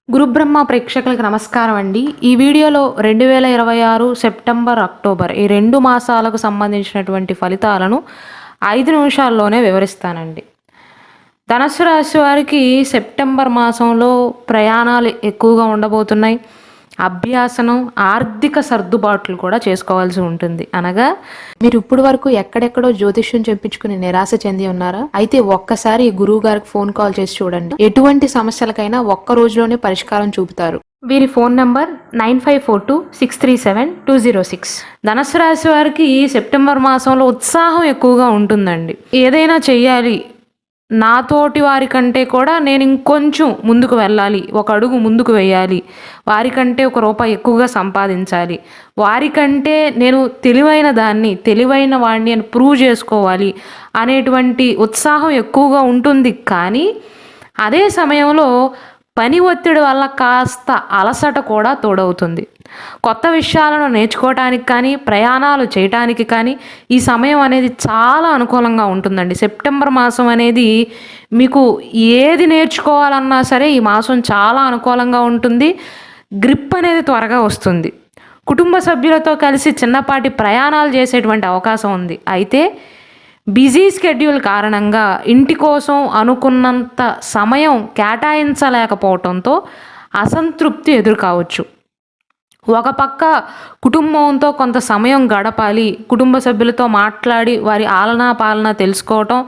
గురుబ్రహ్మ ప్రేక్షకులకు నమస్కారం అండి. ఈ వీడియోలో 2026 సెప్టెంబర్, అక్టోబర్ ఈ 2 మాసాలకు సంబంధించినటువంటి ఫలితాలను 5 నిమిషాల్లోనే వివరిస్తానండి. ధనుస్సు రాశి వారికి సెప్టెంబర్ మాసంలో ప్రయాణాలు ఎక్కువగా ఉండబోతున్నాయి. అభ్యాసనం, ఆర్థిక సర్దుబాట్లు కూడా చేసుకోవాల్సి ఉంటుంది. అనగా మీరు ఇప్పుడు వరకు ఎక్కడెక్కడో జ్యోతిష్యం చెప్పించుకుని నిరాశ చెంది ఉన్నారా? అయితే ఒక్కసారి గురువు గారికి ఫోన్ కాల్ చేసి చూడండి. ఎటువంటి సమస్యలకైనా ఒక్క రోజులోనే పరిష్కారం చూపుతారు. వీరి ఫోన్ నంబర్ 9542637206. ధనుసు రాశి వారికి సెప్టెంబర్ మాసంలో ఉత్సాహం ఎక్కువగా ఉంటుందండి. ఏదైనా చెయ్యాలి, నాతోటి వారికంటే కూడా నేను ఇంకొంచెం ముందుకు వెళ్ళాలి, ఒక అడుగు ముందుకు వేయాలి, వారికంటే ₹1 ఎక్కువగా సంపాదించాలి, వారికంటే నేను తెలివైన వాడిని అని ప్రూవ్ చేసుకోవాలి అనేటువంటి ఉత్సాహం ఎక్కువగా ఉంటుంది. కానీ అదే సమయంలో పని ఒత్తిడి వల్ల కాస్త అలసట కూడా తోడవుతుంది. కొత్త విషయాలను నేర్చుకోవటానికి కానీ, ప్రయాణాలు చేయటానికి కానీ ఈ సమయం అనేది చాలా అనుకూలంగా ఉంటుందండి. సెప్టెంబర్ మాసం అనేది మీకు ఏది నేర్చుకోవాలన్నా సరే ఈ మాసం చాలా అనుకూలంగా ఉంటుంది. గ్రిప్ అనేది త్వరగా వస్తుంది. కుటుంబ సభ్యులతో కలిసి చిన్నపాటి ప్రయాణాలు చేసేటువంటి అవకాశం ఉంది. అయితే బిజీ షెడ్యూల్ కారణంగా ఇంటి కోసం అనుకున్నంత సమయం కేటాయించలేకపోవడంతో అసంతృప్తి ఎదురుకావచ్చు. ఒక పక్క కుటుంబంతో కొంత సమయం గడపాలి, కుటుంబ సభ్యులతో మాట్లాడి వారి ఆలనా పాలన తెలుసుకోవటం,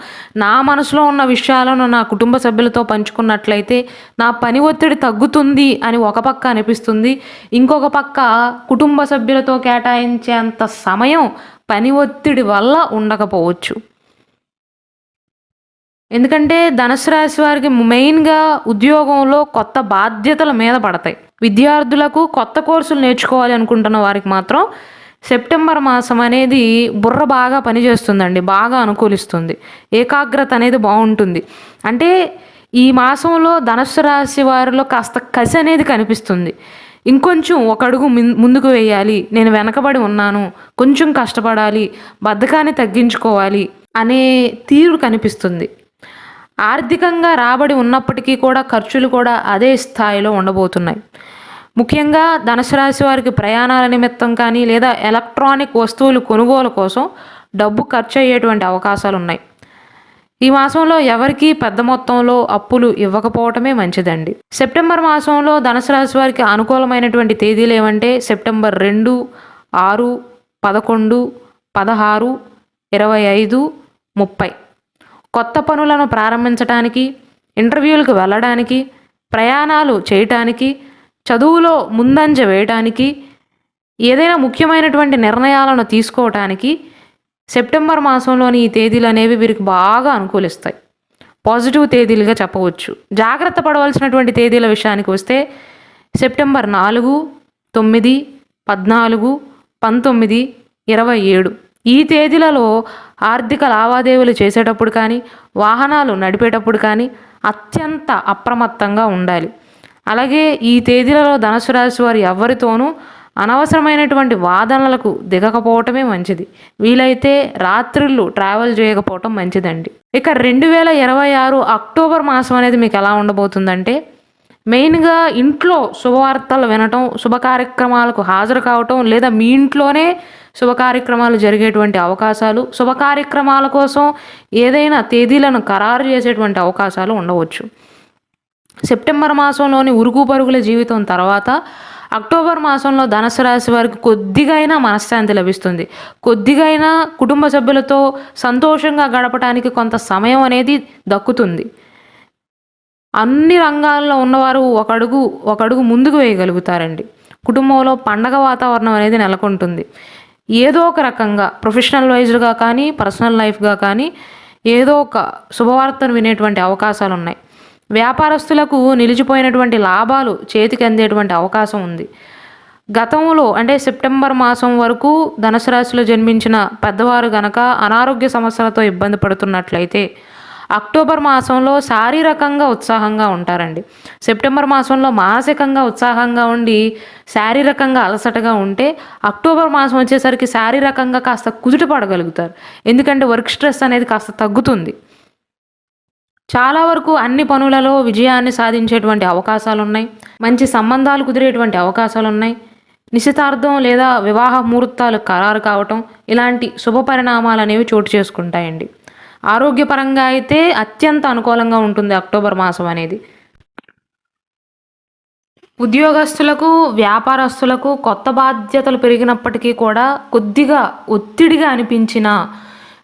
నా మనసులో ఉన్న విషయాలను నా కుటుంబ సభ్యులతో పంచుకున్నట్లయితే నా పని ఒత్తిడి తగ్గుతుంది అని ఒక పక్క అనిపిస్తుంది. ఇంకొక పక్క కుటుంబ సభ్యులతో కేటాయించేంత సమయం పని ఒత్తిడి వల్ల ఉండకపోవచ్చు. ఎందుకంటే ధనుసు రాశి వారికి మెయిన్గా ఉద్యోగంలో కొత్త బాధ్యతల మీద పడతాయి. విద్యార్థులకు కొత్త కోర్సులు నేర్చుకోవాలి అనుకుంటున్న వారికి మాత్రం సెప్టెంబర్ మాసం అనేది బుర్ర బాగా పనిచేస్తుందండి, బాగా అనుకూలిస్తుంది. ఏకాగ్రత అనేది బాగుంటుంది. అంటే ఈ మాసంలో ధనుసు రాశి వారిలో కాస్త కసి అనేది కనిపిస్తుంది. ఇంకొంచెం ఒక అడుగు ముందుకు వేయాలి, నేను వెనకబడి ఉన్నాను, కొంచెం కష్టపడాలి, బద్ధకాన్ని తగ్గించుకోవాలి అనే తీరు కనిపిస్తుంది. ఆర్థికంగా రాబడి ఉన్నప్పటికీ కూడా ఖర్చులు కూడా అదే స్థాయిలో ఉండబోతున్నాయి. ముఖ్యంగా ధనుసు రాశి వారికి ప్రయాణాల నిమిత్తం కానీ లేదా ఎలక్ట్రానిక్ వస్తువులు కొనుగోలు కోసం డబ్బు ఖర్చు అయ్యేటువంటి అవకాశాలు ఉన్నాయి. ఈ మాసంలో ఎవరికీ పెద్ద మొత్తంలో అప్పులు ఇవ్వకపోవటమే మంచిదండి. సెప్టెంబర్ మాసంలో ధనుసు రాశి వారికి అనుకూలమైనటువంటి తేదీలు ఏమంటే సెప్టెంబర్ 2, 6, 11, 16, 25, 30. కొత్త పనులను ప్రారంభించడానికి, ఇంటర్వ్యూలకు వెళ్ళడానికి, ప్రయాణాలు చేయటానికి, చదువులో ముందంజ వేయటానికి, ఏదైనా ముఖ్యమైనటువంటి నిర్ణయాలను తీసుకోవటానికి సెప్టెంబర్ మాసంలోని ఈ తేదీలు అనేవి వీరికి బాగా అనుకూలిస్తాయి. పాజిటివ్ తేదీలుగా చెప్పవచ్చు. జాగ్రత్త పడవలసినటువంటి తేదీల విషయానికి వస్తే సెప్టెంబర్ 4, 9, 14, 19, 27 ఈ తేదీలలో ఆర్థిక లావాదేవీలు చేసేటప్పుడు కానీ, వాహనాలు నడిపేటప్పుడు కానీ అత్యంత అప్రమత్తంగా ఉండాలి. అలాగే ఈ తేదీలలో ధనుసు రాశి వారు ఎవరితోనూ అనవసరమైనటువంటి వాదనలకు దిగకపోవటమే మంచిది. వీలైతే రాత్రిళ్ళు ట్రావెల్ చేయకపోవటం మంచిదండి. ఇక 2026 అక్టోబర్ మాసం అనేది మీకు ఎలా ఉండబోతుందంటే మెయిన్గా ఇంట్లో శుభవార్తలు వినటం, శుభ కార్యక్రమాలకు హాజరు కావటం, లేదా మీ ఇంట్లోనే శుభ కార్యక్రమాలు జరిగేటువంటి అవకాశాలు, శుభ కార్యక్రమాల కోసం ఏదైనా తేదీలను ఖరారు చేసేటువంటి అవకాశాలు ఉండవచ్చు. సెప్టెంబర్ మాసంలోని ఉరుకు పరుగుల జీవితం తర్వాత అక్టోబర్ మాసంలో ధనుసు రాశి వారికి కొద్దిగైనా మనశ్శాంతి లభిస్తుంది. కొద్దిగైనా కుటుంబ సభ్యులతో సంతోషంగా గడపడానికి కొంత సమయం అనేది దక్కుతుంది. అన్ని రంగాల్లో ఉన్నవారు ఒక అడుగు ముందుకు వేయగలుగుతారండి. కుటుంబంలో పండగ వాతావరణం అనేది నెలకొంటుంది. ఏదో ఒక రకంగా ప్రొఫెషనల్ వైజ్గా కానీ, పర్సనల్ లైఫ్గా కానీ ఏదో ఒక శుభవార్తను వినేటువంటి అవకాశాలు ఉన్నాయి. వ్యాపారస్తులకు నిలిచిపోయినటువంటి లాభాలు చేతికి అందేటువంటి అవకాశం ఉంది. గతంలో అంటే సెప్టెంబర్ మాసం వరకు ధనుసు రాశిలో జన్మించిన పెద్దవారు గనక అనారోగ్య సమస్యలతో ఇబ్బంది పడుతున్నట్లయితే అక్టోబర్ మాసంలో శారీరకంగా ఉత్సాహంగా ఉంటారండి. సెప్టెంబర్ మాసంలో మానసికంగా ఉత్సాహంగా ఉండి శారీరకంగా అలసటగా ఉంటే అక్టోబర్ మాసం వచ్చేసరికి శారీరకంగా కాస్త కుదుట పడగలుగుతారు. ఎందుకంటే వర్క్ స్ట్రెస్ అనేది కాస్త తగ్గుతుంది. చాలా వరకు అన్ని పనులలో విజయాన్ని సాధించేటువంటి అవకాశాలున్నాయి. మంచి సంబంధాలు కుదిరేటువంటి అవకాశాలున్నాయి. నిశ్చితార్థం లేదా వివాహ ముహూర్తాలు ఖరారు కావటం, ఇలాంటి శుభ పరిణామాలనేవి చోటు చేసుకుంటాయండి. ఆరోగ్యపరంగా అయితే అత్యంత అనుకూలంగా ఉంటుంది అక్టోబర్ మాసం అనేది. ఉద్యోగస్తులకు, వ్యాపారస్తులకు కొత్త బాధ్యతలు పెరిగినప్పటికీ కూడా కొద్దిగా ఒత్తిడిగా అనిపించినా,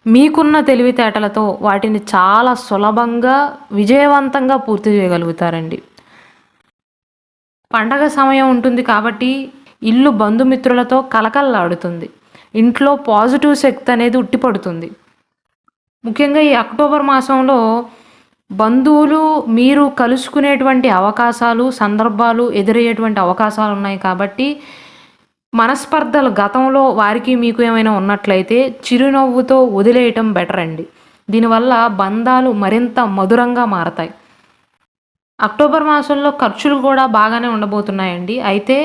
మీకున్న తెలివితేటలతో వాటిని చాలా సులభంగా, విజయవంతంగా పూర్తి చేయగలుగుతారండి. పండగ సమయం ఉంటుంది కాబట్టి ఇల్లు బంధుమిత్రులతో కలకల్లాడుతుంది. ఇంట్లో పాజిటివ్ శక్తి అనేది ఉట్టిపడుతుంది. ముఖ్యంగా ఈ అక్టోబర్ మాసంలో బంధువులు, మీరు కలుసుకునేటువంటి అవకాశాలు, సందర్భాలు ఎదురయ్యేటువంటి అవకాశాలున్నాయి కాబట్టి, మనస్పర్ధలు గతంలో వారికి మీకు ఏమైనా ఉన్నట్లయితే చిరునవ్వుతో వదిలేయటం బెటర్ అండి. దీనివల్ల బంధాలు మరింత మధురంగా మారతాయి. అక్టోబర్ మాసంలో ఖర్చులు కూడా బాగానే ఉండబోతున్నాయండి. అయితే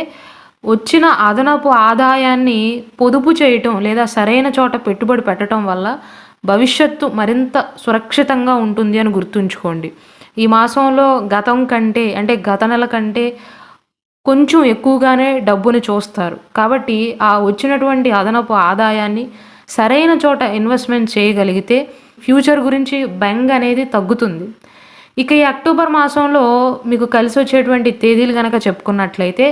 వచ్చిన అదనపు ఆదాయాన్ని పొదుపు చేయటం లేదా సరైన చోట పెట్టుబడి పెట్టటం వల్ల భవిష్యత్తు మరింత సురక్షితంగా ఉంటుంది అని గుర్తుంచుకోండి. ఈ మాసంలో గతం కంటే అంటే గత నెల కంటే కొంచెం ఎక్కువగానే డబ్బుని చూస్తారు. కాబట్టి ఆ వచ్చినటువంటి అదనపు ఆదాయాన్ని సరైన చోట ఇన్వెస్ట్‌మెంట్ చేయగలిగితే ఫ్యూచర్ గురించి బెంగ అనేది తగ్గుతుంది. ఇక ఈ అక్టోబర్ మాసంలో మీకు కలిసొచ్చేటువంటి తేదీలు గనక చెప్పుకున్నట్లయితే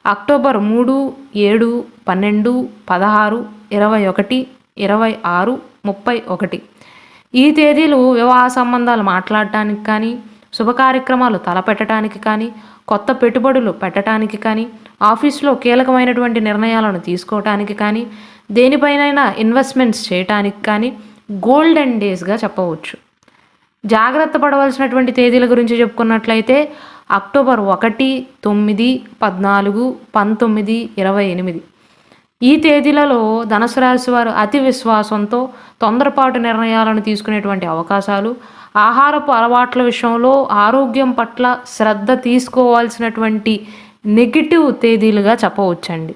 అక్టోబర్ 3, 7, 12, 16, 21, 26, 31. ఈ తేదీలు వివాహ సంబంధాలు మాట్లాడటానికి కానీ, శుభకార్యక్రమాలు తలపెట్టడానికి కానీ, కొత్త పెట్టుబడులు పెట్టడానికి కానీ, ఆఫీస్‌లో కీలకమైనటువంటి నిర్ణయాలను తీసుకోవటానికి కానీ, దేనిపైనైనా ఇన్వెస్ట్‌మెంట్స్ చేయటానికి కానీ గోల్డెన్ డేస్‌గా చెప్పవచ్చు. జాగ్రత్త పడవలసినటువంటి తేదీల గురించి చెప్పుకున్నట్లయితే అక్టోబర్ 1, 9, 14, 19, 28. ఈ తేదీలలో ధనుసు రాశి వారు అతి విశ్వాసంతో తొందరపాటు నిర్ణయాలను తీసుకునేటువంటి అవకాశాలు, ఆహారపు అలవాట్ల విషయంలో ఆరోగ్యం పట్ల శ్రద్ధ తీసుకోవాల్సినటువంటి నెగెటివ్ తేదీలుగా చెప్పవచ్చండి.